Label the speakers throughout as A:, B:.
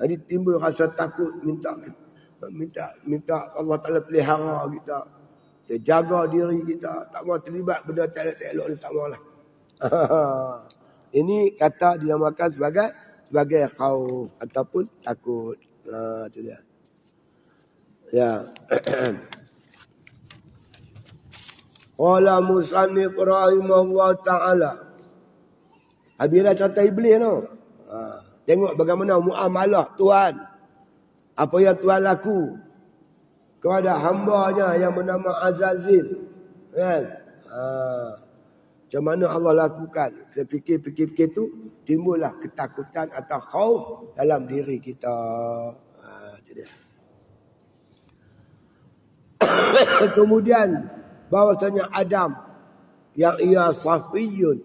A: Jadi timbul rasa takut, minta Allah Ta'ala pelihara kita. Kita jaga diri kita. Tak mahu terlibat benda tak elok ni, tak mahulah. Ini kata dinamakan sebagai khauf ataupun takut. Itu dia. Ya. Qala musannif rahimahullah ta'ala. Habislah cerita iblis tu. Tengok bagaimana muamalah Tuhan. Apa yang Tuhan laku kepada hamba-Nya yang bernama Azazil. Kan? Macam mana Allah lakukan. Kita fikir-fikir tu timbullah ketakutan atau khauf dalam diri kita. Itu dia. Kemudian bahwasanya Adam yang ia Safiyun,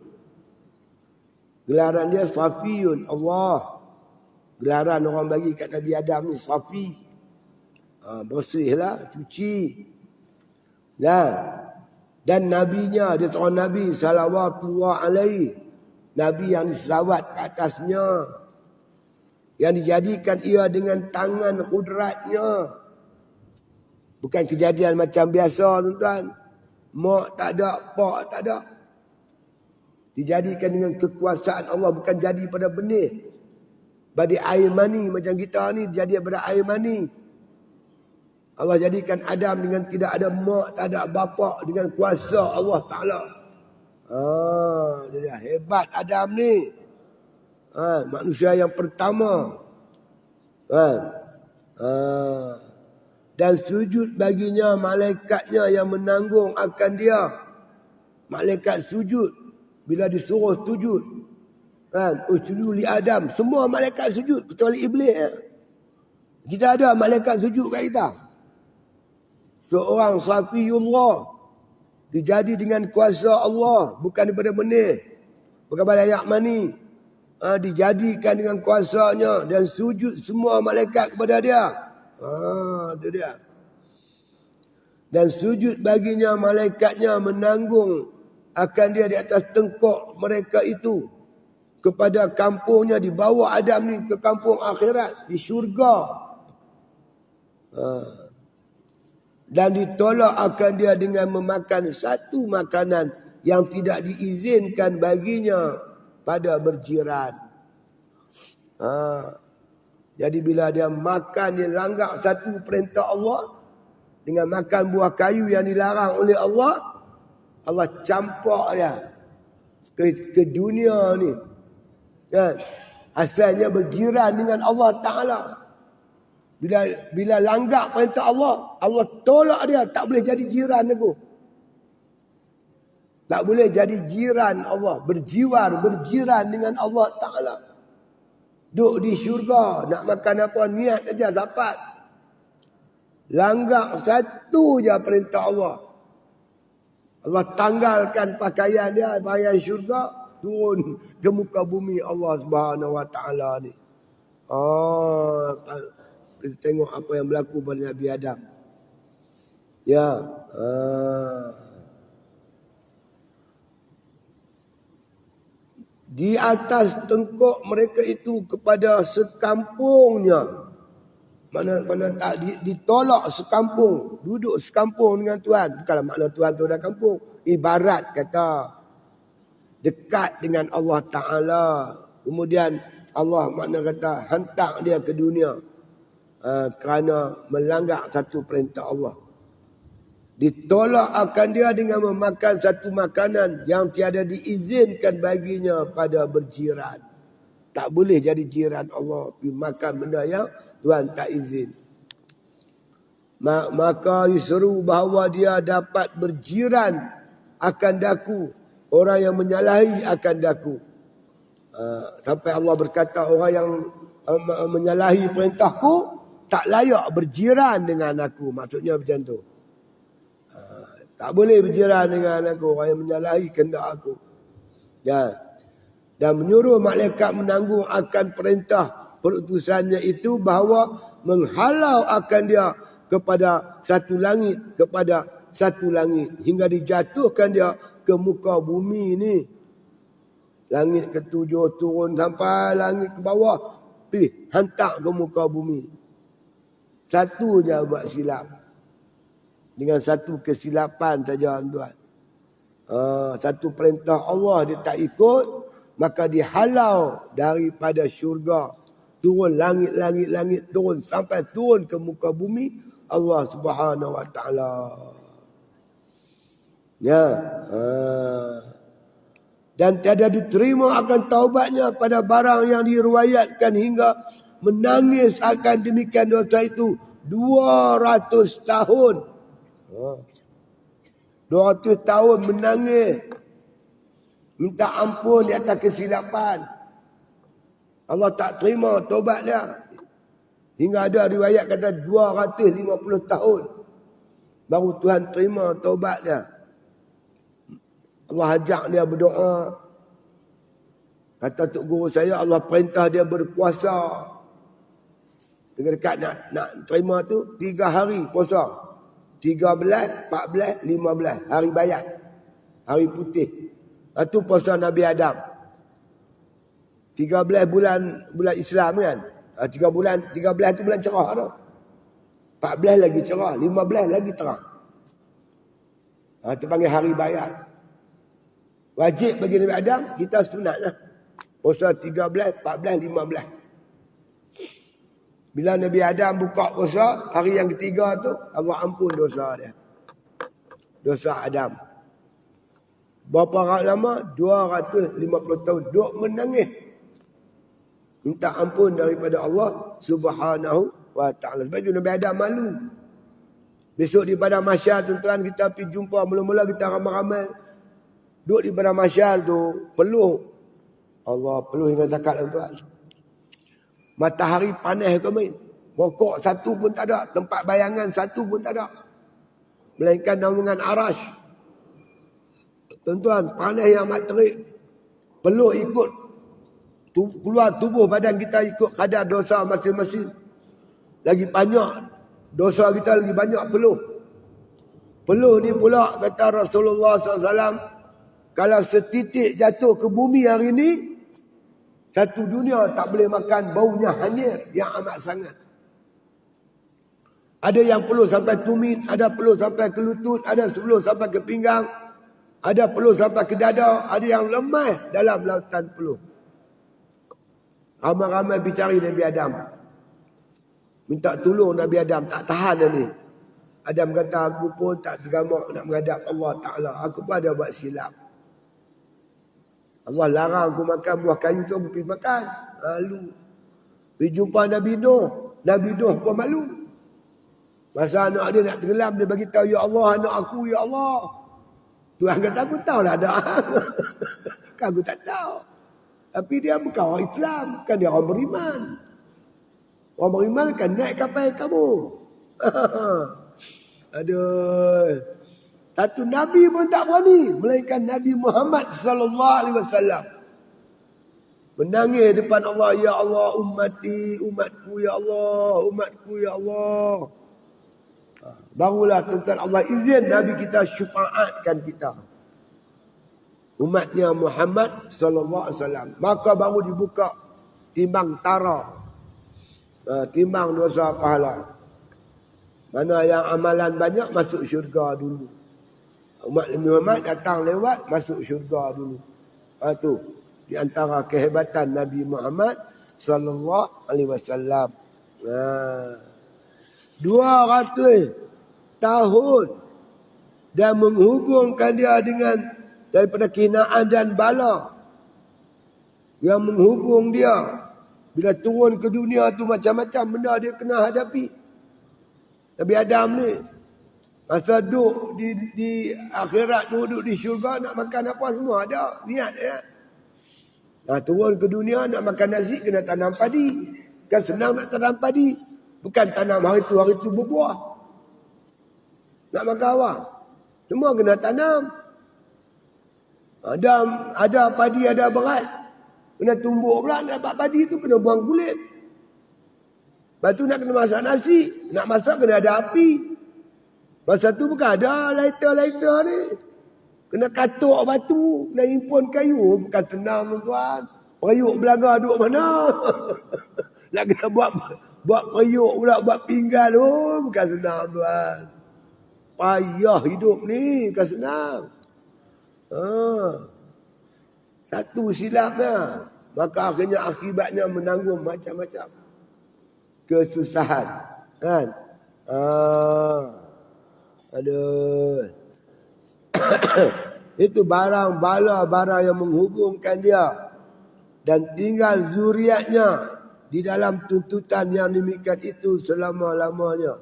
A: gelaran dia Safiyun, Allah. Gelaran orang bagi kat Nabi Adam ni Safi. Bersihlah, cuci. Dan nabinya, dia seorang nabi salawatullah alaihi. Nabi yang diselawat ke atasnya. Yang dijadikan ia dengan tangan kudratnya. Bukan kejadian macam biasa, tuan-tuan. Mak tak ada, pak tak ada. Dijadikan dengan kekuasaan Allah, bukan jadi pada benih. Pada air mani macam kita ni, jadi pada air mani. Allah jadikan Adam dengan tidak ada mak, tak ada bapa, dengan kuasa Allah Ta'ala. Dia hebat Adam ni. Manusia yang pertama. Dan sujud baginya malaikatnya yang menanggung akan dia. Malaikat sujud. Bila disuruh sujud. Usjudu li Adam. Semua malaikat sujud. Kecuali iblis. Kita ada malaikat sujud kat kita. Seorang Safiyullah. Dijadi dengan kuasa Allah. Bukan daripada benih. Bukan pada ayak mani. Dijadikan dengan kuasanya. Dan sujud semua malaikat kepada dia. Itu dia. Dan sujud baginya malaikatnya menanggung akan dia di atas tengkok mereka itu. Kepada kampungnya, dibawa Adam ni ke kampung akhirat. Di syurga. Dan ditolak akan dia dengan memakan satu makanan yang tidak diizinkan baginya pada berjiran. Jadi bila dia makan, dia langgar satu perintah Allah. Dengan makan buah kayu yang dilarang oleh Allah. Allah campak dia ke dunia ni. Kan? Asalnya berjiran dengan Allah Ta'ala. Bila langgar perintah Allah, Allah tolak dia. Tak boleh jadi jiran aku. Tak boleh jadi jiran Allah. Berjiran dengan Allah Ta'ala. Duduk di syurga. Nak makan apa, niat aja dapat. Langgar satu je perintah Allah. Allah tanggalkan pakaian dia, pakaian syurga, turun ke muka bumi Allah Subhanahu Wa Ta'ala ni. Kita tengok apa yang berlaku pada Nabi Adam. Ya. Di atas tengkok mereka itu kepada sekampungnya. Mana tak ditolak sekampung. Duduk sekampung dengan Tuhan. Bukanlah makna Tuhan tu dah kampung. Ibarat kata dekat dengan Allah Ta'ala. Kemudian Allah makna kata hantar dia ke dunia. Kerana melanggar satu perintah Allah. Ditolak akan dia dengan memakan satu makanan yang tiada diizinkan baginya pada berjiran. Tak boleh jadi jiran Allah. Pergi makan benda yang Tuhan tak izin. Maka diseru bahawa dia dapat berjiran akan daku. Orang yang menyalahi akan daku. Sampai Allah berkata orang yang menyalahi perintahku tak layak berjiran dengan aku. Maksudnya macam tu. Tak boleh berjiran dengan aku. Orang yang menyalahi kehendak aku. Dan menyuruh malaikat menanggung akan perintah perutusannya itu bahawa menghalau akan dia kepada satu langit. Hingga dijatuhkan dia ke muka bumi ni. Langit ketujuh turun sampai langit ke bawah. Pergi hantar ke muka bumi. Satu je buat silap. Dengan satu kesilapan saja tuan. Satu perintah Allah dia tak ikut, maka dihalau daripada syurga. Turun langit turun sampai turun ke muka bumi Allah Subhanahu wa taala. Ya. Dan tiada diterima akan taubatnya pada barang yang diriwayatkan hingga menangis akan demikian dosa itu 200 tahun. 200 tahun menangis minta ampun di atas kesilapan. Allah tak terima taubat dia. Hingga ada riwayat kata 250 tahun baru Tuhan terima taubat dia. Allah ajak dia berdoa. Kata tok guru saya, Allah perintah dia berpuasa. Dekat nak terima tu 3 hari puasa. 13, 14, 15 hari bayat. Hari putih. Itu puasa Nabi Adam. 13 bulan Islam kan. 13 tu bulan cerah tu. 14 lagi cerah, 15 lagi terang. Itu panggil hari bayat. Wajib bagi Nabi Adam, kita sunat lah. Puasa 13, 14, 15. Bila Nabi Adam buka puasa, hari yang ketiga tu, Allah ampun dosa dia. Dosa Adam. Berapa lama? 250 tahun. Duk menangis. Minta ampun daripada Allah Subhanahu wa ta'ala. Sebab itu Nabi Adam malu. Besok di Padang Mahsyar, tuan-tuan, kita pergi jumpa. Mula-mula kita ramai-ramai. Duduk di Padang Mahsyar tu, peluh. Allah, peluh hingga zakat, tuan-tuan. Matahari panas ke main. Pokok satu pun tak ada. Tempat bayangan satu pun tak ada. Melainkan naungan arash. Tuan-tuan, panas yang amat terik. Peluh ikut. Keluar tubuh badan kita ikut kadar dosa masing-masing. Lagi banyak. Dosa kita lagi banyak peluh. Peluh ni pula kata Rasulullah SAW. Kalau setitik jatuh ke bumi hari ni. Satu dunia tak boleh makan baunya hanyir yang amat sangat. Ada yang peluh sampai tumit. Ada peluh sampai ke lutut. Ada peluh sampai ke pinggang. Ada peluh sampai ke dada. Ada yang lemah dalam lautan peluh. Ramai-ramai bicari Nabi Adam. Minta tolong Nabi Adam. Tak tahan dia ni. Adam kata, aku pun tak tergamak nak menghadap Allah Ta'ala. Aku pun ada buat silap. Allah larang aku makan buah kayu tu, aku pergi makan. Malu. Pergi jumpa Nabi Nuh. Nabi Nuh pun malu. Masa anak dia nak tenggelam, dia bagi tahu, ya Allah, anak aku, ya Allah. Tuhan kata, aku tahulah ada. Kan aku tak tahu. Tapi dia bukan orang Islam. Kan dia orang beriman. Orang beriman kan naik kapal kamu. Aduh. Satu Nabi pun tak berani. Melainkan Nabi Muhammad sallallahu alaihi wasallam. Menangis depan Allah. Ya Allah, ummati, umatku, ya Allah. Umatku, ya Allah. Barulah tuan-tuan Allah izin Nabi kita syafaatkan kita. Umatnya Muhammad sallallahu alaihi wasallam. Maka baru dibuka timbang tara. Timbang dosa pahala. Mana yang amalan banyak masuk syurga dulu. Umat Nabi Muhammad datang lewat masuk syurga dulu. Itu di antara kehebatan Nabi Muhammad sallallahu alaihi wasallam. 200 tahun dan menghubungkan dia dengan daripada kehinaan dan bala yang menghubung dia. Bila turun ke dunia tu macam-macam benda dia kena hadapi. Nabi Adam ni masa duduk di akhirat, duduk di syurga, nak makan apa semua ada. Niat ya. Nah, turun ke dunia nak makan nasi, kena tanam padi. Kan senang nak tanam padi. Bukan tanam hari tu berbuah. Nak makan apa? Semua kena tanam. Ada padi, ada berat. Kena tumbuk pula, nak dapat padi tu kena buang kulit. Lepas tu nak kena masak nasi. Nak masak kena ada api. Masa tu bukan ada lighter ni. Kena katuk batu. Kena impun kayu. Bukan senang tuan-tuan. Periuk belaga duduk mana. Nak kena buat periuk pula, buat pinggan. Oh, bukan senang tuan. Payah hidup ni, bukan senang. Satu silapnya. Maka akhirnya akibatnya menanggung macam-macam kesusahan. Kan? Aduh. Itu barang bala, barang yang menghubungkan dia. Dan tinggal zuriatnya di dalam tuntutan yang demikian itu selama-lamanya.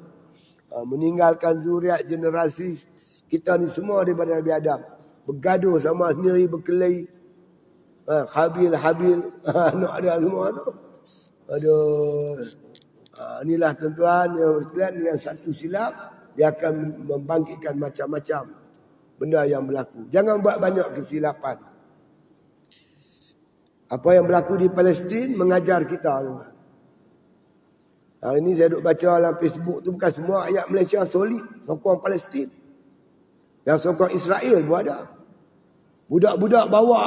A: Meninggalkan zuriat generasi kita ni semua daripada Nabi Adam. Bergaduh sama sendiri, berkelahi. Habil, anak dia semua tu. Aduh. Inilah tuan-tuan yang sekalian, dengan satu silap dia akan membangkitkan macam-macam benda yang berlaku. Jangan buat banyak kesilapan. Apa yang berlaku di Palestin mengajar kita, tuan. Hari ini saya duk baca dalam Facebook tu, bukan semua ayat Malaysia solid sokong Palestin. Yang sokong Israel pun ada. Budak-budak bawa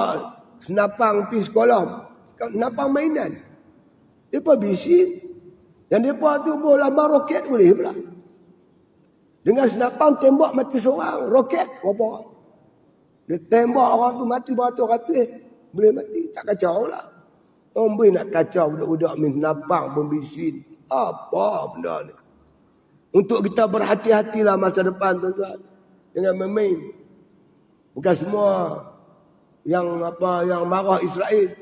A: senapang pergi sekolah, senapang mainan. Mereka bising. Yang mereka tu boleh lambang roket boleh pula. Dengan senapang tembak mati seorang, roket berapa orang. Dia tembak orang tu mati beratus-ratus. Boleh mati, tak kacau lah. Orang boleh nak kacau budak-budak main senapang pun bising. Apa benda ni? Untuk kita berhati-hatilah masa depan, tuan-tuan. Jangan main-main. Bukan semua yang marah Israel,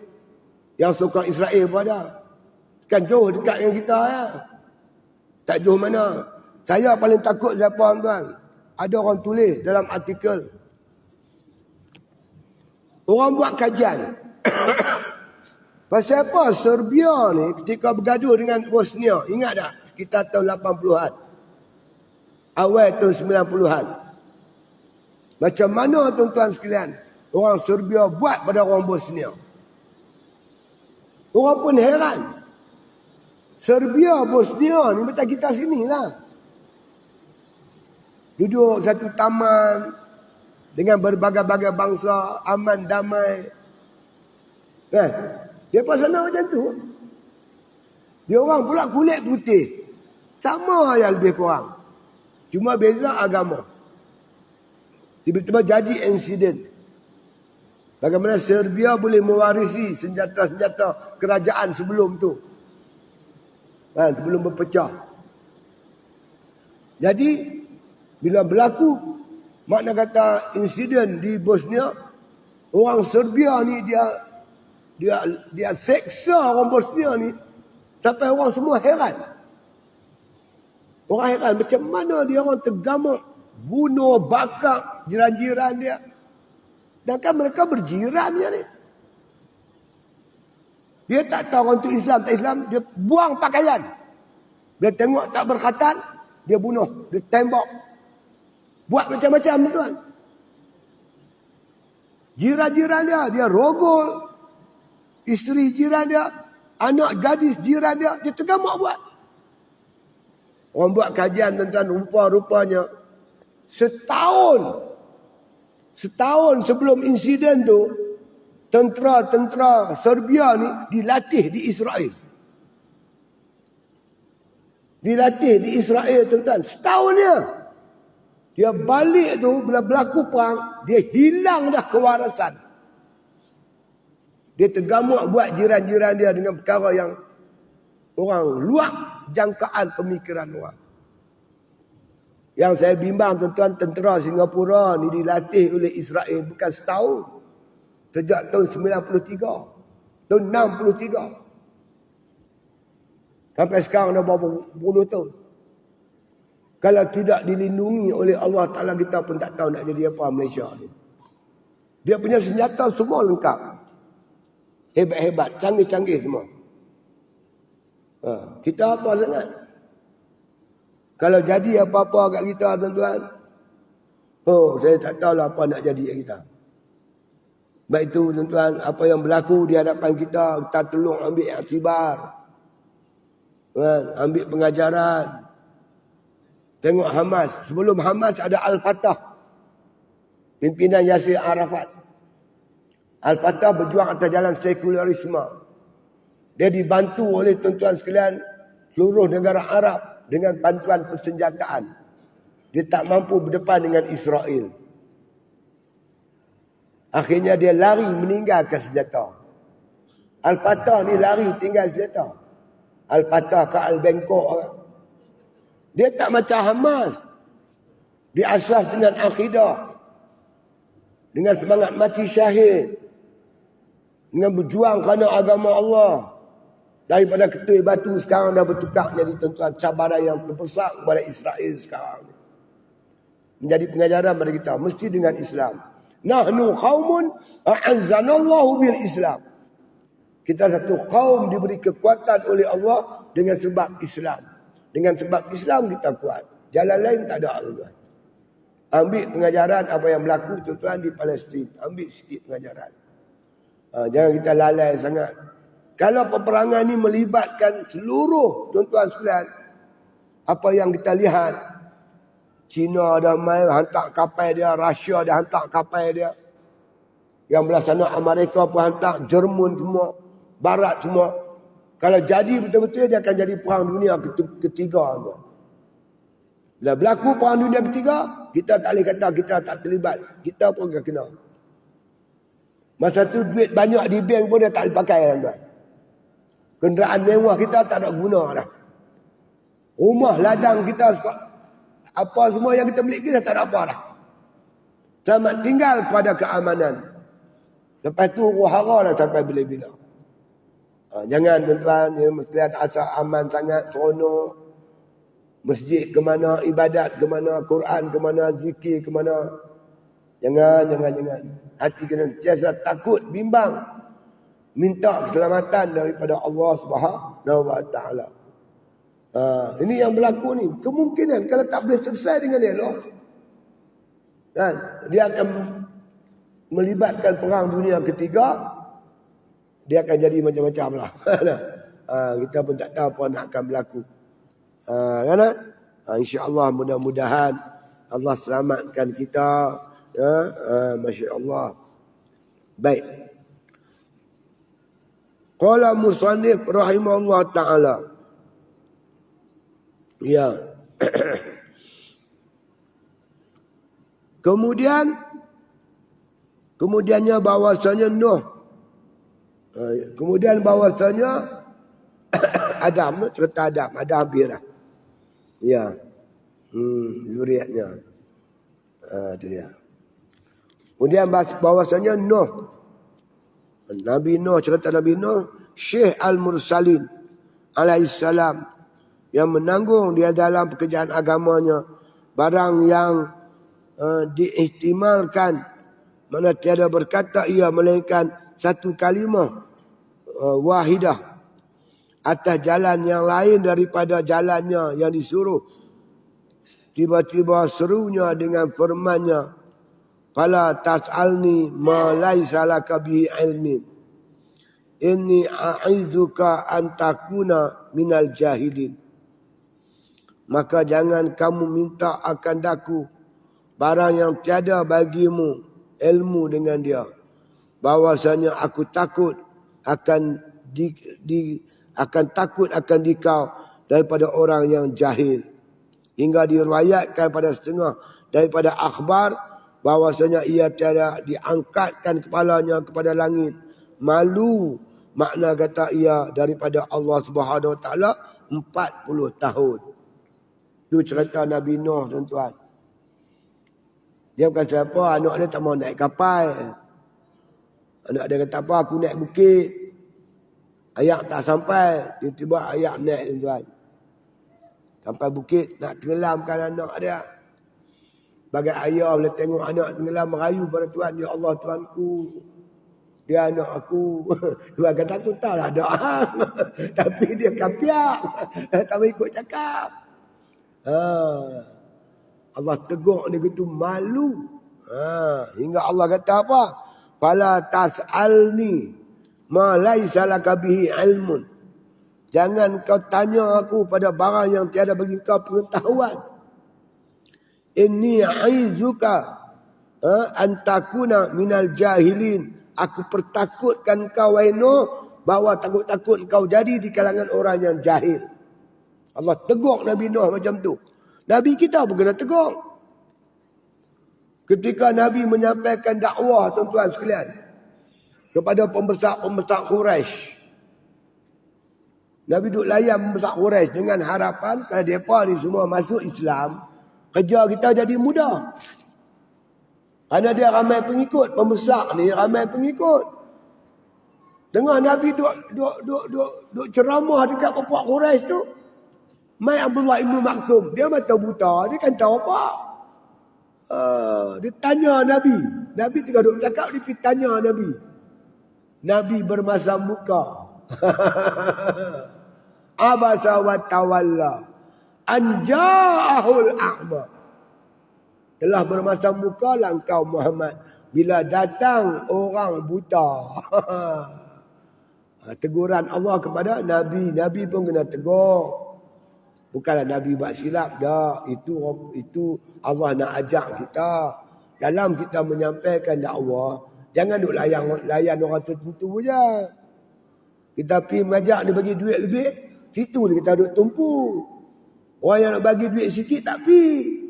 A: yang suka Israel pun ada. Kan jauh dekat dengan kita ya. Tak jauh mana. Saya paling takut siapa, tuan? Ada orang tulis dalam artikel. Orang buat kajian. Pasal apa Serbia ni ketika bergaduh dengan Bosnia, ingat tak? Sekitar tahun 80-an. Awal tahun 90-an. Macam mana tuan-tuan sekalian orang Serbia buat pada orang Bosnia? Orang pun heran. Serbia, Bosnia ni macam kita sini lah. Duduk satu taman dengan berbagai-bagai bangsa, aman, damai. Dia pun sana macam tu. Dia orang pula kulit putih. Sama yang lebih kurang. Cuma beza agama. Tiba-tiba jadi insiden. Bagaimana Serbia boleh mewarisi senjata-senjata kerajaan sebelum tu. Sebelum berpecah. Jadi, bila berlaku, makna kata insiden di Bosnia, orang Serbia ni dia seksa orang Bosnia ni, sampai orang semua heran. Orang heran macam mana dia orang tergamak, bunuh, bakar jiran-jiran dia. Dan kan mereka berjiran dia ni. Dia tak tahu orang tu Islam, tak Islam. Dia buang pakaian. Dia tengok tak berkhatan, dia bunuh. Dia tembak. Buat macam-macam, tuan. Jiran-jiran dia rogol. Isteri jiran dia, anak gadis jiran dia tergamak buat. Orang buat kajian, tuan-tuan, rupa-rupanya. Setahun sebelum insiden tu, tentera Serbia ni dilatih di Israel. Dilatih di Israel, tuan-tuan. Setahunnya. Dia balik tu, bila berlaku perang, dia hilang dah kewarasan. Dia tergamak buat jiran-jiran dia dengan perkara yang orang luar jangkaan pemikiran orang. Yang saya bimbang, tuan-tuan, tentera Singapura ni dilatih oleh Israel bukan setahun. Sejak tahun 93. Tahun 63. Sampai sekarang dah berapa puluh tahun. Kalau tidak dilindungi oleh Allah Ta'ala, kita pun tak tahu nak jadi apa Malaysia ni. Dia punya senjata semua lengkap. Hebat-hebat, canggih-canggih semua. Kita apa sangat? Kalau jadi apa-apa kat kita, tuan-tuan, saya tak tahulah apa nak jadi kat kita. Baik itu, tuan-tuan, apa yang berlaku di hadapan kita, kita tolong ambil iktibar. Ambil pengajaran. Tengok Hamas. Sebelum Hamas ada Al-Fatah. Pimpinan Yasir Arafat. Al-Fatah berjuang atas jalan sekularisme. Dia dibantu oleh tuan-tuan sekalian seluruh negara Arab dengan bantuan persenjataan. Dia tak mampu berdepan dengan Israel. Akhirnya dia lari meninggalkan senjata. Al-Fatah ni lari tinggal senjata. Al-Fatah ke Al-Bangkok. Dia tak macam Hamas. Dia asas dengan akidah. Dengan semangat mati syahid. Dengan berjuang kerana agama Allah. Daripada ketui batu sekarang dah bertukar menjadi tuan-tuan cabaran yang terbesar kepada Israel sekarang. Menjadi pengajaran kepada kita. Mesti dengan Islam. Nahnu qaumun a'azzanallahu bil Islam. Kita satu kaum diberi kekuatan oleh Allah dengan sebab Islam. Dengan sebab Islam kita kuat. Jalan lain tak ada, tuan-tuan. Ambil pengajaran apa yang berlaku tuan-tuan di Palestin. Ambil sikit pengajaran. Jangan kita lalai sangat. Kalau peperangan ni melibatkan seluruh tuan-tuan sekalian, apa yang kita lihat, China dah main hantar kapal dia, Rusia dah hantar kapal dia. Yang belah sana Amerika pun hantar, Jerman semua, Barat semua. Kalau jadi betul-betul dia akan jadi perang dunia ketiga. Bila berlaku perang dunia ketiga, kita tak boleh kata kita tak terlibat. Kita pun akan kena. Masa tu duit banyak di bank pun dia tak boleh pakai, tuan-tuan. Kenderaan mewah kita tak ada guna dah. Rumah ladang kita, apa semua yang kita miliki dah tak ada apa dah. Selamat tinggal pada keamanan. Lepas tu ruhara lah sampai bila-bila. Jangan tuan-tuan, ya, mesti ada asal aman sangat, seronok. Masjid ke mana, ibadat ke mana, Quran ke mana, zikir ke mana. Jangan. Hati kena sentiasa takut, bimbang. Minta keselamatan daripada Allah Subhanahu wa taala. Ini yang berlaku ni. Kemungkinan kalau tak boleh selesai dengan elok, kan, dia akan melibatkan perang dunia ketiga. Dia akan jadi macam-macam lah. Kita pun tak tahu apa nak akan berlaku. Kan? InsyaAllah mudah-mudahan Allah selamatkan kita. Masya Allah. Baik. Qala musannif rahimahullah ta'ala. Ya. Kemudiannya bahwasanya Nuh. Kemudian bahwasanya Adam, cerita Adam, ada hampir dah. Ya. Zuriatnya. Itu dia. Kemudian bahwasanya Nuh. Nabi Nuh, cerita Nabi Nuh, Syekh Al-Mursalin alaihissalam, yang menanggung dia dalam pekerjaan agamanya barang yang diihtimalkan, mana tiada berkata ia melainkan satu kalimah wahidah atas jalan yang lain daripada jalannya yang disuruh. Tiba-tiba serunya dengan firman-Nya, fala tas'alni ma laisa laka bihi ilmin inni a'izuka an takuna minal jahilin. Maka jangan kamu minta akan daku barang yang tiada bagimu ilmu dengan dia. Bahwasanya aku takut akan takut akan dikau daripada orang yang jahil. Hingga diriwayatkan pada setengah daripada akhbar bahwasanya ia tiada diangkatkan kepalanya kepada langit. Malu makna kata ia daripada Allah Subhanahu wa taala 40 tahun. Itu cerita Nabi Nuh, tuan-tuan. Dia bukan siapa, anak dia tak mau naik kapal. Anak dia kata apa, aku naik bukit. Ayak tak sampai, tiba-tiba ayak naik, tuan-tuan. Sampai bukit, nak tenggelamkan anak dia. Bagai ayah boleh tengok anak tenggelam, merayu pada Tuhan, ya Allah Tuanku, dia anak aku. Tuhan kata aku tak lah doa. Tapi dia kapiak. Tak mau ikut cakap. Allah tegur dia gitu, malu. Hingga Allah kata apa? Fala tas'alni ma laisa laka bihi ilmun. Jangan kau tanya aku pada barang yang tiada bagi kau pengetahuan. Inni aizuka an takuna minal jahilin. Aku pertakutkan kau, wahai Nuh, bahawa takut-takut kau jadi di kalangan orang yang jahil. Allah tegur Nabi Nuh macam tu. Nabi kita pun kena tegur. Ketika Nabi menyampaikan dakwah, tuan-tuan sekalian, kepada pembesar-pembesar Quraisy. Nabi duk layan pembesar Quraisy dengan harapan kalau mereka ni semua masuk Islam, kerja kita jadi mudah. Kerana dia ramai pengikut, pembesar ni ramai pengikut. Dengar Nabi duk ceramah dekat pepak Quraisy tu. Mai Abdullah Ibn Maktum, dia mata buta, dia kan tahu apa. Dia tanya Nabi. Nabi tengah duk cakap, dia pergi tanya Nabi. Nabi bermasam muka. Abasa wa tawalla an ja'ahul a'ma. Telah bermasam muka lah engkau Muhammad bila datang orang buta. Teguran Allah kepada Nabi. Nabi pun kena tegur. Bukanlah Nabi buat silap dah. Itu Allah nak ajak kita. Dalam kita menyampaikan dakwah, jangan duk layan orang tertentu saja. Kita pergi mengajak dia bagi duit lebih, situ kita duk tumpu. Orang yang nak bagi duit sikit tak pergi.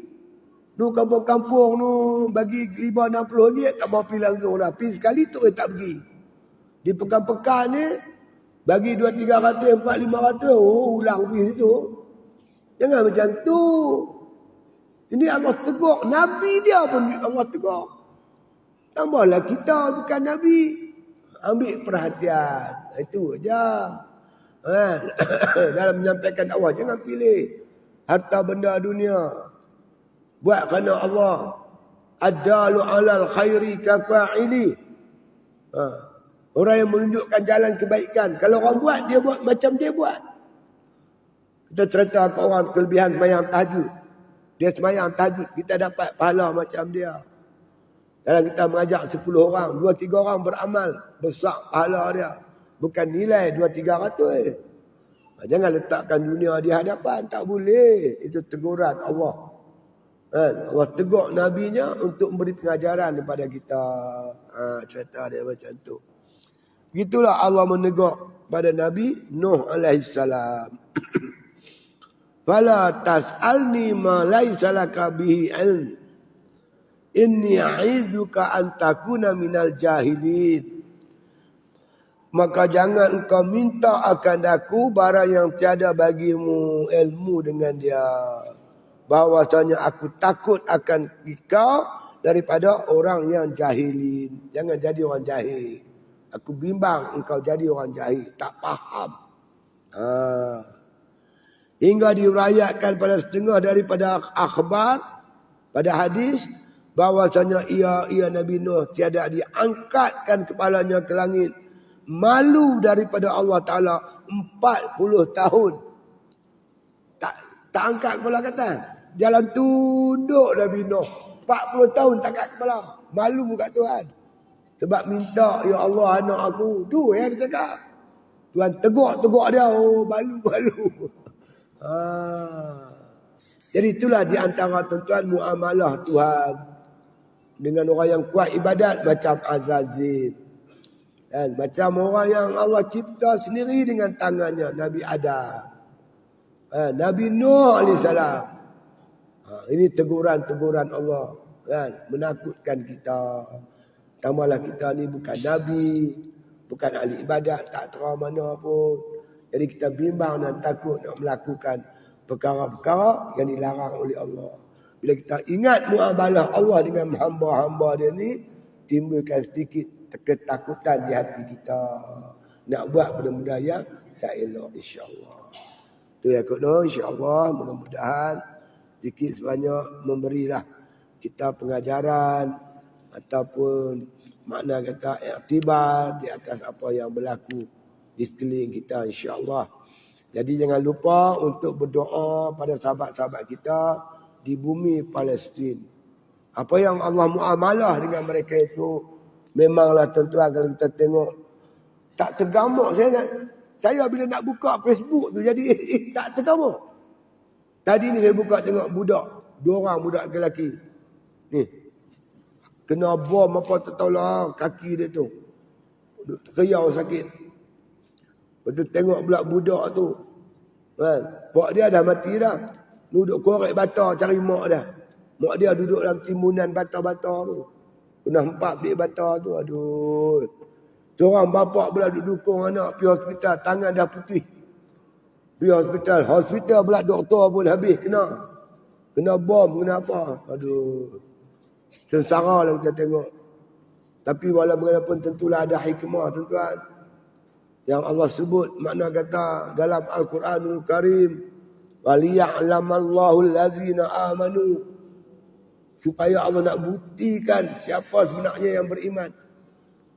A: Nu kampung-kampung nu bagi 5-60 ringgit tak mau pergi langsung dah. Pergi sekali tu tak pergi. Di pekan-pekan ni bagi 200-300, 400-500, ulang pergi situ. Jangan macam tu. Ini Allah tegur. Nabi dia pun Allah tegur. Tambahlah kita bukan Nabi. Ambil perhatian. Itu aja. Dalam menyampaikan dakwah, jangan pilih harta benda dunia. Buat kerana Allah. Ad-dalu alal khairi kafa'ili. Orang yang menunjukkan jalan kebaikan. Kalau orang buat, dia buat macam dia buat. Kita cerita ke orang kelebihan semayang tahajud. Dia semayang tahajud, kita dapat pahala macam dia. Dalam kita mengajak 10 orang, 2-3 orang beramal, besar pahala dia. Bukan nilai 200-300. Jangan letakkan dunia di hadapan, tak boleh. Itu teguran Allah. Allah tegur Nabi-Nya untuk memberi pengajaran kepada kita. Cerita dia macam tu. Begitulah Allah menegur pada Nabi Nuh alaihissalam. Fala tas'alni ma laisa laka bihi ilm. Inni a'izuka an takuna minal jahilin. Maka jangan engkau minta akan aku barang yang tiada bagimu ilmu dengan dia. Bahwasanya aku takut akan engkau daripada orang yang jahilin. Jangan jadi orang jahil. Aku bimbang engkau jadi orang jahil, tak faham. Hingga diuraikan pada setengah daripada akhbar, pada hadis, bahwasanya ia Nabi Nuh tiada diangkatkan kepalanya ke langit. Malu daripada Allah Ta'ala 40 tahun. Tak angkat kepala kata. Jalan tunduk Nabi Nuh. 40 tahun tak angkat kepala. Malu kat Tuhan. Sebab minta, ya Allah anak aku. Tu yang dia cakap. Tuhan tegur dia. Oh malu-malu. Jadi itulah di antara tuan-tuan muamalah Tuhan dengan orang yang kuat ibadat macam Azazil. Dan macam orang yang Allah cipta sendiri dengan tangannya, Nabi Adam. Nabi Nuh AS. Ini teguran-teguran Allah. Menakutkan kita. Tambahlah kita ni bukan Nabi, bukan ahli ibadat, tak tahu mana pun. Jadi kita bimbang dan takut nak melakukan perkara-perkara yang dilarang oleh Allah. Bila kita ingat muamalah Allah dengan hamba-hamba dia ni, timbulkan sedikit ketakutan di hati kita. Nak buat benda-benda yang tak elok, insya-Allah. Itu yang kedua, insya-Allah, mudah-mudahan sedikit sebanyak memberilah kita pengajaran ataupun makna kata iktibar di atas apa yang berlaku di sekeliling kita, insya-Allah. Jadi jangan lupa untuk berdoa pada sahabat-sahabat kita di bumi Palestin. Apa yang Allah muamalah dengan mereka itu memanglah tuan-tuan kalau kita tengok tak tergamuk. Saya bila nak buka Facebook tu jadi tak tergamuk. Tadi ni saya buka tengok budak, 2 orang budak lelaki. Ni. Kena bom apa tak tahulah kaki dia tu. Teriau sakit. Betul tengok pula budak tu. Kan? Pak dia dah mati dah. Duduk korek bata cari mak dia. Mak dia duduk dalam timbunan bata-bata tu. Kena hempap di bata tu. Aduh. Seorang bapak pula duduk dukung anak pergi hospital. Tangan dah putih. Pergi hospital. Hospital pula doktor pun habis kena. Kena bom, kena apa. Aduh. Sengsara lah kita tengok. Tapi walaupun bagaimanapun tentulah ada hikmah tuan-tuan. Yang Allah sebut makna kata dalam Al-Quranul Karim. وَلِيَعْلَمَ الَّذِينَ آمَنُوا. Supaya Allah nak buktikan siapa sebenarnya yang beriman.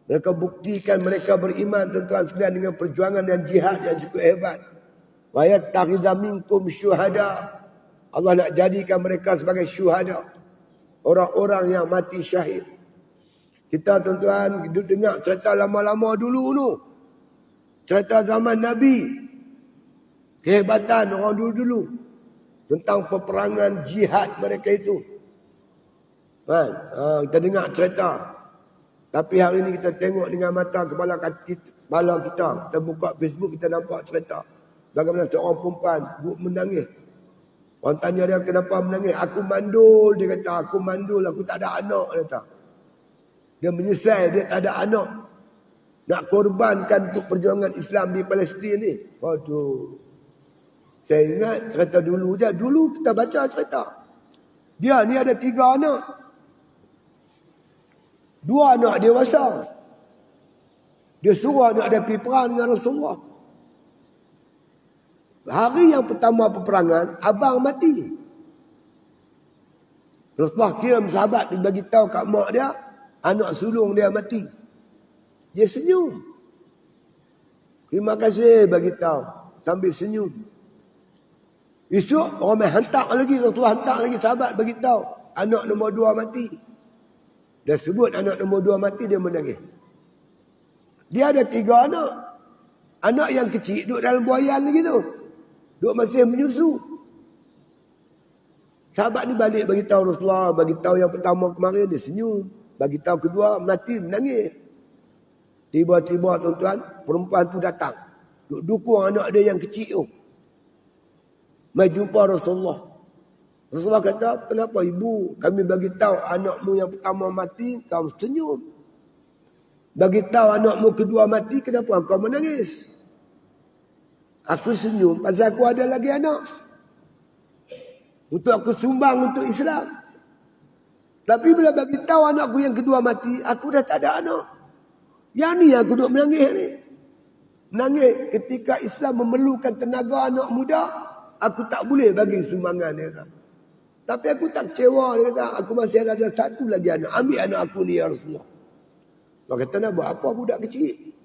A: Mereka buktikan mereka beriman tuan-tuan sekalian dengan perjuangan dan jihad yang cukup hebat. وَيَتَّخِذَ مِنْكُمْ شُهَدَاءَ. Allah nak jadikan mereka sebagai syuhada. Orang-orang yang mati syahid. Kita tuan-tuan dengar cerita lama-lama dulu tu. Cerita zaman Nabi. Kehebatan orang dulu-dulu. Tentang peperangan jihad mereka itu. Kan? Kita dengar cerita. Tapi hari ini kita tengok dengan mata kepala kita. Kita buka Facebook, kita nampak cerita. Bagaimana seorang perempuan menangis. Orang tanya dia kenapa menangis. Aku mandul, dia kata. Aku mandul, aku tak ada anak, dia kata. Dia menyesal, dia tak ada anak. Nak korbankan untuk perjuangan Islam di Palestin ni. Waduh. Saya ingat cerita dulu je. Dulu kita baca cerita. Dia ni ada 3 anak. 2 anak dewasa. Dia suruh anak dia pergi perang dengan Rasulullah. Hari yang pertama peperangan, abang mati. Rasulullah kirim sahabat dia bagi tahu kat mak dia, anak sulung dia mati. Dia senyum. Terima kasih bagi tahu. Sambil senyum. Esok orang main hantar lagi, Rasulullah hantar lagi sahabat bagi tahu, anak nombor 2 mati. Dia sebut anak nombor 2 mati, dia menangis. Dia ada 3 anak. Anak yang kecil duduk dalam buayan lagi tu. Duk masih menyusu. Sahabat ni balik bagi tahu Rasulullah, bagi tahu yang pertama kemarin dia senyum, bagi tahu kedua mati menangis. Tiba-tiba tuan-tuan, perempuan tu datang. Duk dukung anak dia yang kecil tu. Mai jumpa Rasulullah. Rasulullah kata, "Kenapa ibu? Kami bagi tahu anakmu yang pertama mati, kau senyum. Bagi tahu anakmu kedua mati, kenapa kau menangis?" Aku senyum pasal aku ada lagi anak. Untuk aku sumbang untuk Islam. Tapi bila bagi tahu anakku yang kedua mati, aku dah tak ada anak. Yang ni aku duduk menangis ni. Menangis ketika Islam memerlukan tenaga anak muda, aku tak boleh bagi sumbangan, dia kata. Tapi aku tak kecewa, dia kata. Aku masih ada 1 lagi anak. Ambil anak aku ni ya Rasulullah. Dia kata, nak buat apa budak kecil?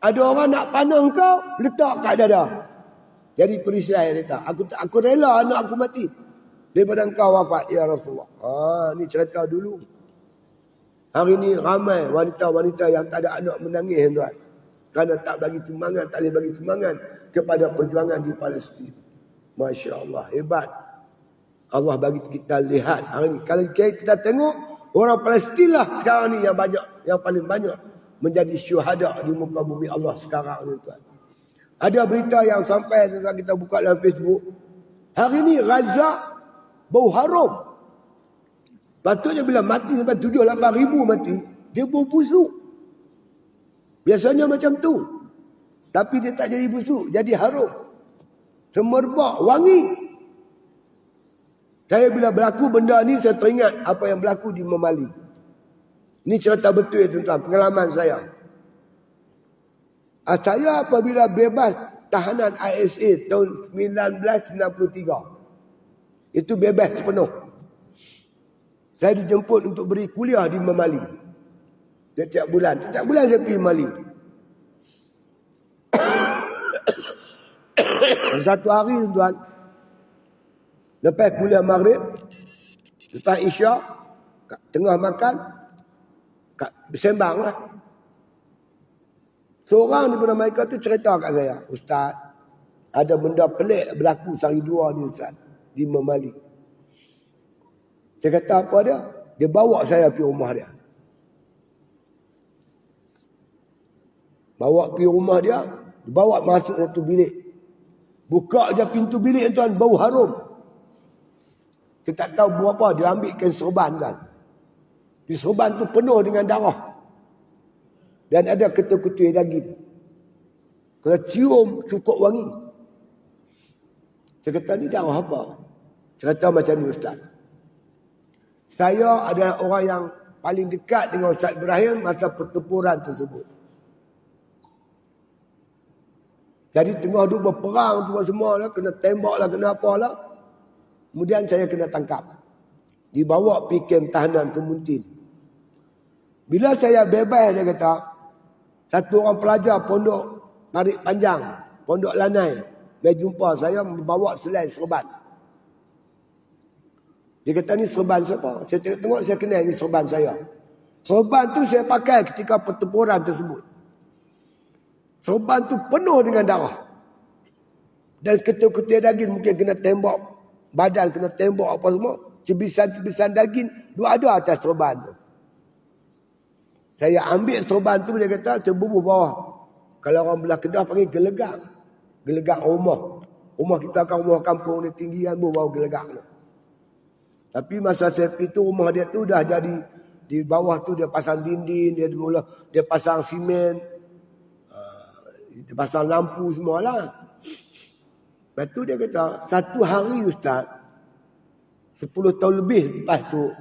A: Ada orang nak panah kau, letak kat dada. Jadi perisai dia kata, aku rela anak aku mati daripada engkau wafat ya Rasulullah. Ni cerita dulu. Hari ni ramai wanita-wanita yang tak ada anak menangis tuan. Kerana tak bagi sumbangan, tak boleh bagi sumbangan kepada perjuangan di Palestin. Masya Allah, hebat. Allah bagi kita lihat hari ni. Kalau kita tengok, orang Palestin lah sekarang ni yang banyak, yang paling banyak menjadi syuhada di muka bumi Allah sekarang ni tuan. Ada berita yang sampai kita buka dalam Facebook. Hari ni Gaza bau harum. Patutnya bila mati sampai 7-8 ribu mati, dia bau busuk. Biasanya macam tu. Tapi dia tak jadi busuk, jadi harum. Semerbak, wangi. Saya bila berlaku benda ni, saya teringat apa yang berlaku di Memali. Ini cerita betul tuan-tuan, pengalaman saya. Saya apabila bebas tahanan ISA tahun 1993. Itu bebas sepenuh. Saya dijemput untuk beri kuliah di Memali. Setiap bulan. Setiap bulan saya pergi Memali. Satu hari tuan, lepas kuliah maghrib, lepas isyak, tengah makan, bersembang lah. Seorang daripada mereka tu cerita kat saya, "Ustaz, ada benda pelik berlaku sehari 2 ni Ustaz, di Memali." Saya kata, "Apa dia?" Dia bawa saya pergi rumah dia. Bawa pergi rumah dia, Dibawa masuk satu bilik. Buka je pintu bilik tuan, bau harum. Kita tak tahu bau apa, dia ambilkan serban kan. Di serban tu penuh dengan darah. Dan ada ketul-ketul daging. Kalau cium cukup wangi. Saya kata, ni darah apa? Saya kata macam ni Ustaz. Saya adalah orang yang paling dekat dengan Ustaz Ibrahim masa pertempuran tersebut. Jadi tengah duk berperang tu semua lah, kena tembak lah, kena apa lah. Kemudian saya kena tangkap. Dibawa pergi kem tahanan ke Muntin. Bila saya bebas, dia kata, satu orang pelajar pondok Parit Panjang, pondok Lanai, dia jumpa saya membawa selai serban. Dia kata, ni serban siapa? Saya tengok, saya kenal ni serban saya. Serban tu saya pakai ketika pertempuran tersebut. Serban tu penuh dengan darah. Dan ketul-ketul daging mungkin kena tembak. Badan kena tembak apa semua. Cebisan-cebisan daging dua ada atas serban tu. Saya ambil serban tu, dia kata, terbubuh bawah. Kalau orang belah Kedah panggil gelegak. Gelegak rumah. Rumah kita kan rumah kampung ni tinggi kan, bawah gelegak tu. Tapi masa saya pergi tu, rumah dia tu dah jadi, di bawah tu dia pasang dinding, dia pasang simen. Dia pasang lampu semualah. Lepas tu dia kata, satu hari Ustaz, 10 tahun lebih lepas tu,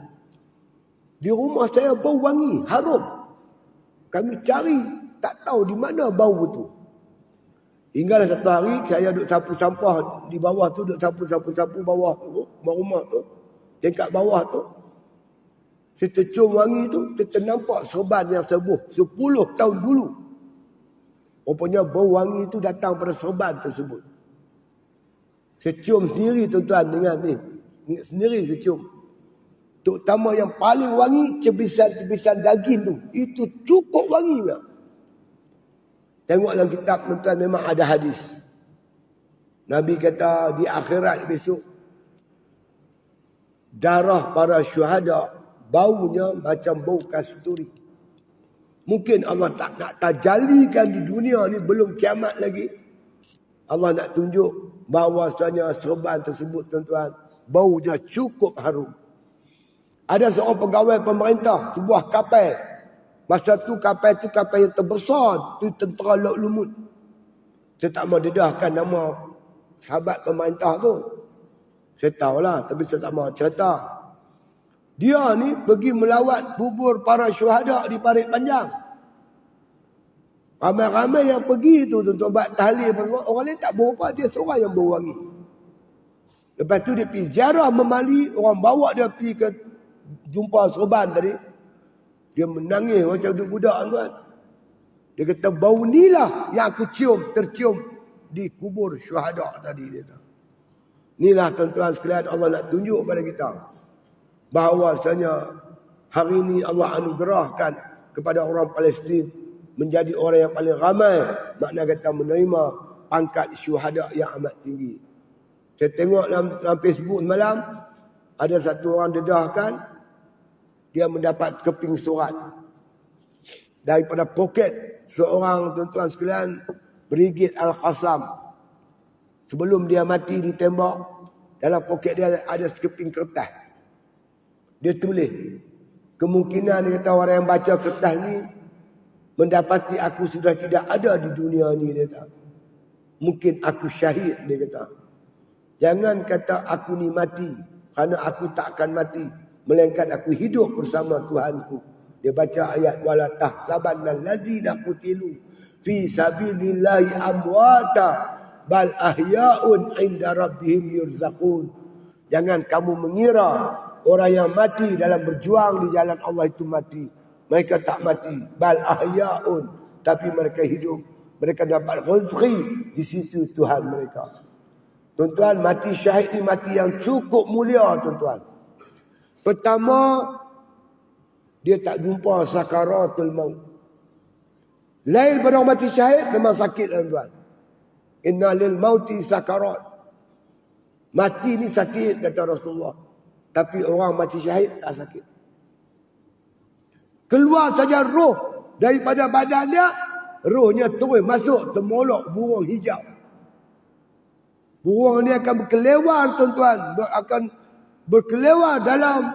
A: di rumah saya bau wangi, harum. Kami cari, tak tahu di mana bau itu. Hinggalah satu hari, saya duduk sapu sampah di bawah tu, duduk sapu-sapu bawah tu, rumah tu, tingkat bawah tu. Saya tercium wangi tu, saya ternampak serban yang sebuh 10 tahun dulu. Rupanya bau wangi itu datang pada serban tersebut. Saya cium sendiri tuan-tuan dengan ni. Sendiri saya cium. Terutama yang paling wangi, cebisan-cebisan daging tu. Itu cukup wangi. Tengok dalam kitab tuan-tuan memang ada hadis. Nabi kata di akhirat besok, darah para syuhada baunya macam bau kasturi. Mungkin Allah tak nak tajalikan di dunia ni, belum kiamat lagi. Allah nak tunjuk bahawasanya serban tersebut tuan-tuan, baunya cukup harum. Ada seorang pegawai pemerintah, sebuah kapal. Masa tu kapal yang terbesar, tu tentera Laut Lumut. Saya tak mau dedahkan nama sahabat pemerintah tu. Saya tahulah, tapi saya tak mau cerita. Dia ni pergi melawat kubur para syuhada di Parit Panjang. Ramai-ramai yang pergi tu untuk buat tahlil. Orang lain tak berapa, dia seorang yang berwangi. Lepas tu dia pergi ziarah memali, orang bawa dia pergi ke jumpa serban tadi. Dia menangis macam budak tuan. Dia kata, bau ni lah yang aku tercium di kubur syuhada tadi. Dia kata. Inilah tuan-tuan sekalian, Allah nak tunjuk kepada kita bahawasanya hari ini Allah anugerahkan kepada orang Palestin menjadi orang yang paling ramai, makna kata menerima pangkat syuhada yang amat tinggi. Saya tengok dalam Facebook semalam, ada satu orang dedahkan, dia mendapat keping surat daripada poket seorang tuan-tuan sekalian, Brigid Al-Qassam. Sebelum dia mati ditembak, dalam poket dia ada sekeping kertas. Dia tulis, kemungkinan dia kata orang yang baca kertas ni mendapati aku sudah tidak ada di dunia ni, dia kata. Mungkin aku syahid, dia kata. Jangan kata aku ni mati, kerana aku tak akan mati, melainkan aku hidup bersama Tuhanku. Dia baca ayat, wala tahsabannal ladzina qutilu fi sabilillahi amwata bal ahya'un 'inda rabbihim yurzaqun. Jangan kamu mengira orang yang mati dalam berjuang di jalan Allah itu mati. Mereka tak mati. Bal ahya'un. Tapi mereka hidup. Mereka dapat rezeki di situ Tuhan mereka. Tuan-tuan, mati syahid ni mati yang cukup mulia tuan-tuan. Pertama, dia tak jumpa sakaratul maut. Lain pada orang mati syahid, memang sakit tuan-tuan. Inna lil mauti sakarat. Mati ni sakit, kata Rasulullah. Tapi orang mati syahid tak sakit. Keluar saja roh daripada badan dia, rohnya terus masuk temolok burung hijau. Burung ni akan berkelewar tuan-tuan, akan berkelewar dalam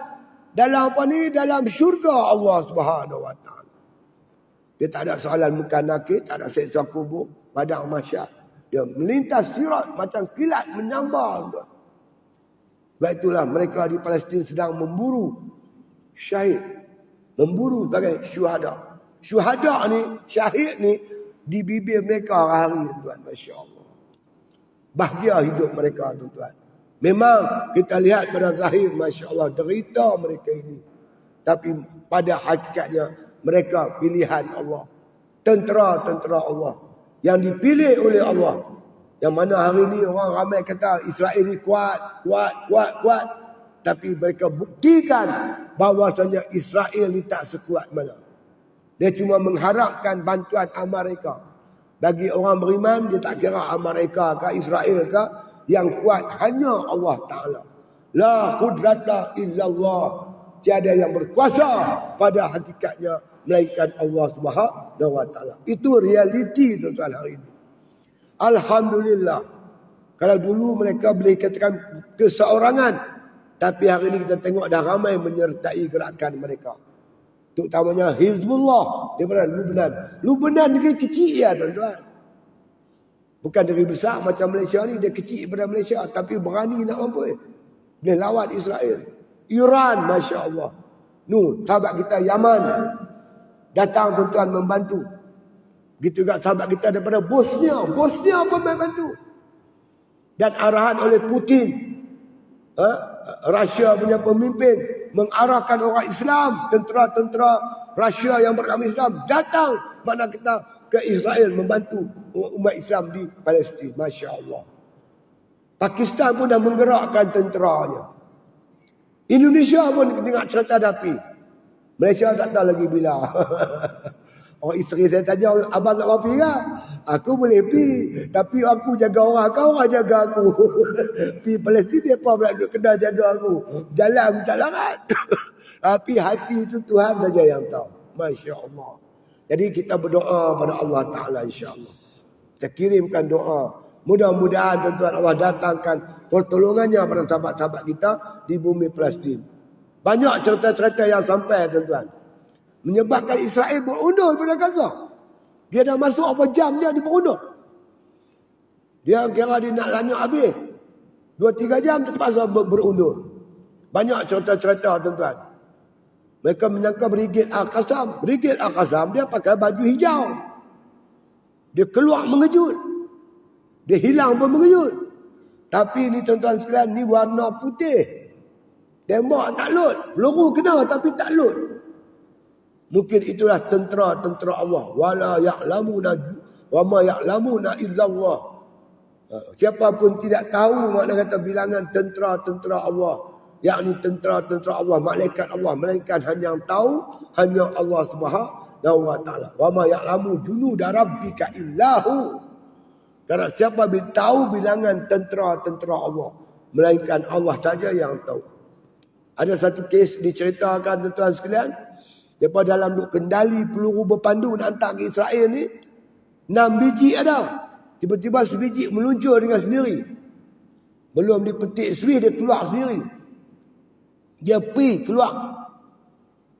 A: apa ni, dalam syurga Allah Subhanahu Wa Taala. Dia tak ada soalan muka nakir, tak ada seksa kubur, padang mahsyar. Dia melintas sirat macam kilat menyambar tuan. Sebab itulah mereka di Palestin sedang memburu syahid, memburu sebagai syuhada. Syuhada ni, syahid ni di bibir mereka hari tuan, masya-Allah. Bahagia hidup mereka tuan-tuan. Memang kita lihat pada zahir, masya-Allah, derita mereka ini. Tapi pada hakikatnya mereka pilihan Allah. Tentera-tentera Allah yang dipilih oleh Allah. Yang mana hari ini orang ramai kata Israel ni kuat. Tapi mereka buktikan bahawasanya Israel ni tak sekuat mana. Dia cuma mengharapkan bantuan Amerika. Bagi orang beriman, dia tak kira Amerika ke Israel ke. Yang kuat hanya Allah Ta'ala. La qudrata illallah. Tiada yang berkuasa pada hakikatnya melainkan Allah Subhanahu Wa Ta'ala. Itu realiti tuan-tuan hari ini. Alhamdulillah. Kalau dulu mereka boleh katakan keseorangan. Tapi hari ini kita tengok dah ramai menyertai gerakan mereka. Terutamanya Hizbullah daripada Lubnan. Lubnan negeri kecil ya tuan-tuan. Bukan negeri besar macam Malaysia ni. Dia kecil daripada Malaysia. Tapi berani nak mampu. Boleh lawan Israel. Iran, Masya Allah. Sahabat kita Yaman. Datang tuan-tuan membantu. Gitu juga sahabat kita daripada Bosnia. Bosnia pun membantu. Dan arahan oleh Putin. Rusia punya pemimpin. Mengarahkan orang Islam. Tentera-tentera Rusia yang beragama Islam. Datang. Mana kita ke Israel membantu umat Islam di Palestin. Masya Allah. Pakistan pun dah menggerakkan tenteranya. Indonesia pun tengok cerita dapi. Malaysia tak tahu lagi bila. Orang isteri saya tanya, abang nak pergi tak? Aku boleh pergi. Tapi aku jaga orang, kau orang jaga aku. Pergi Palestin, dia apa pula duduk kedai jaga aku. Jalan tak larat. Tapi hati itu Tuhan saja yang tahu. Masya Allah. Jadi kita berdoa pada Allah Ta'ala insya-Allah. Kita kirimkan doa. Mudah-mudahan tuan-tuan Allah datangkan pertolongannya pada sahabat-sahabat kita di bumi Palestin. Banyak cerita-cerita yang sampai tuan-tuan. Menyebabkan Israel berundur pada Gaza. Dia dah masuk apa jam dia berundur. Dia kira dia nak lanjut habis. 2-3 jam terpaksa berundur. Banyak cerita-cerita tuan-tuan. Mereka menyangka Brigade Al-Qassam. Brigade Al-Qassam dia pakai baju hijau. Dia keluar mengejut. Dia hilang pun mengejut. Tapi ni tuan-tuan sekalian, ni warna putih. Tembak tak lut. Peluru kena tapi tak lut. Mungkin itulah tentera-tentera Allah. Wala ya'lamuna wa ma ya'lamuna illallah. Siapa pun tidak tahu makna kata bilangan tentera-tentera Allah. Yakni tentera-tentera Allah, malaikat Allah. Melainkan hanya yang tahu hanya Allah Subhanahu Wa Ta'ala. Wa ma ya'lamu junuda rabbika illahu. Karena siapa tahu bilangan tentera-tentera Allah. Melainkan Allah saja yang tahu. Ada satu kes diceritakan tuan-tuan sekalian. Daripada dalam duk kendali peluru berpandu nak hantar ke Israel ni. 6 biji ada. Tiba-tiba sebiji meluncur dengan sendiri. Belum dipetik sendiri, dia keluar sendiri. Dia pergi keluar.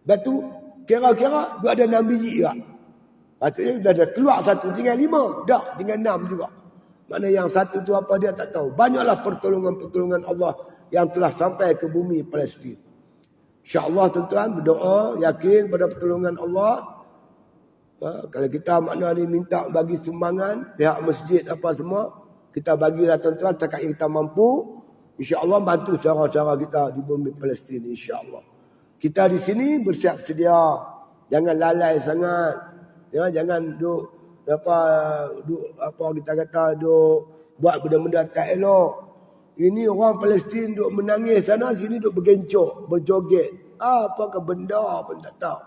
A: Lepas tu, kira-kira dia ada 6 biji juga. Patutnya dia ada keluar satu, tinggal 5. Dah, tinggal 6 juga. Mana yang satu tu apa dia tak tahu. Banyaklah pertolongan-pertolongan Allah yang telah sampai ke bumi Palestin. InsyaAllah tuan-tuan berdoa, yakin pada pertolongan Allah. Kalau kita makna ni minta bagi sumbangan, pihak masjid apa semua, kita bagilah tuan-tuan cakap yang kita mampu. InsyaAllah bantu cara-cara kita di bumi Palestin insyaAllah. Kita di sini bersiap sedia. Jangan lalai sangat. Ya, jangan duk kita kata duk buat benda-benda tak elok. Ini orang Palestin duk menangis sana sini duk bergencok, berjoget. Apakah benda pun tak tahu.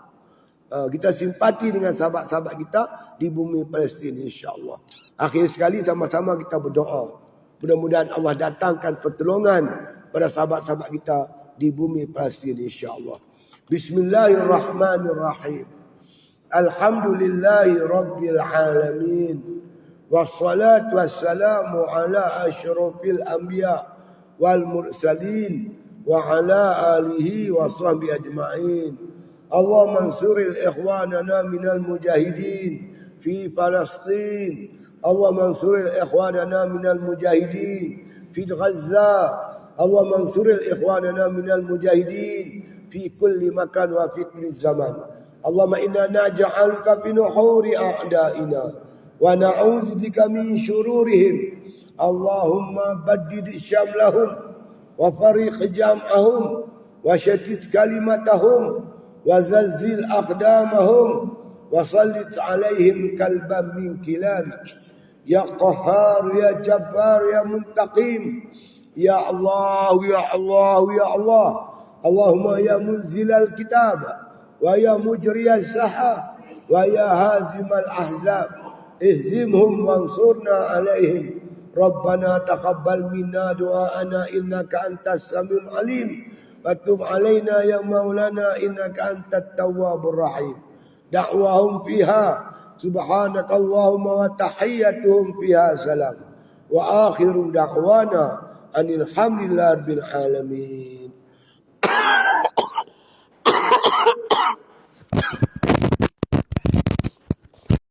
A: Kita simpati dengan sahabat-sahabat kita di bumi Palestin insya-Allah. Akhir sekali sama-sama kita berdoa. Mudah-mudahan Allah datangkan pertolongan pada sahabat-sahabat kita di bumi Palestin insya-Allah. Bismillahirrahmanirrahim. Alhamdulillahi Rabbil Alamin. Wassalatu wassalamu ala asyrafil anbiya wal mursalin wa ala alihi wa sahbihi ajma'in. Allahumma ansuril ikhwanana minal mujahidin fi Palestin. Allahumma ansuril ikhwanana minal mujahidin fi Gaza. Allahumma ansuril ikhwanana minal mujahidin fi kulli makan wa fi kulli zaman. Allahumma inna naj'aluka fi nuhuri a'da'ina wa na'udzu bika min syururihim. Allahumma baddid syamlahum wa fariq jam'ahum wa shatit kalimatahum wa zalzil aqdamahum wa sallit alaihim kalban min kilabik. Ya Qahhar, ya Jabbar, ya Muntaqim. Ya Allah, ya Allah, ya Allah. Allahumma ya munzilal kitab wa ya mujriyas sahab wa ya hazimal ahzab ihzimhum wansurna alaihim. Rabbana taqabbal minna du'aana innaka antas samiul alim wa tub alaina ya maulana innaka antat tawwabur rahim. Da'wahum fiha subhanakallahumma wa tahiyyatuhum fiha salam wa akhiru da'wana anil hamdulillahi rabbil alamin.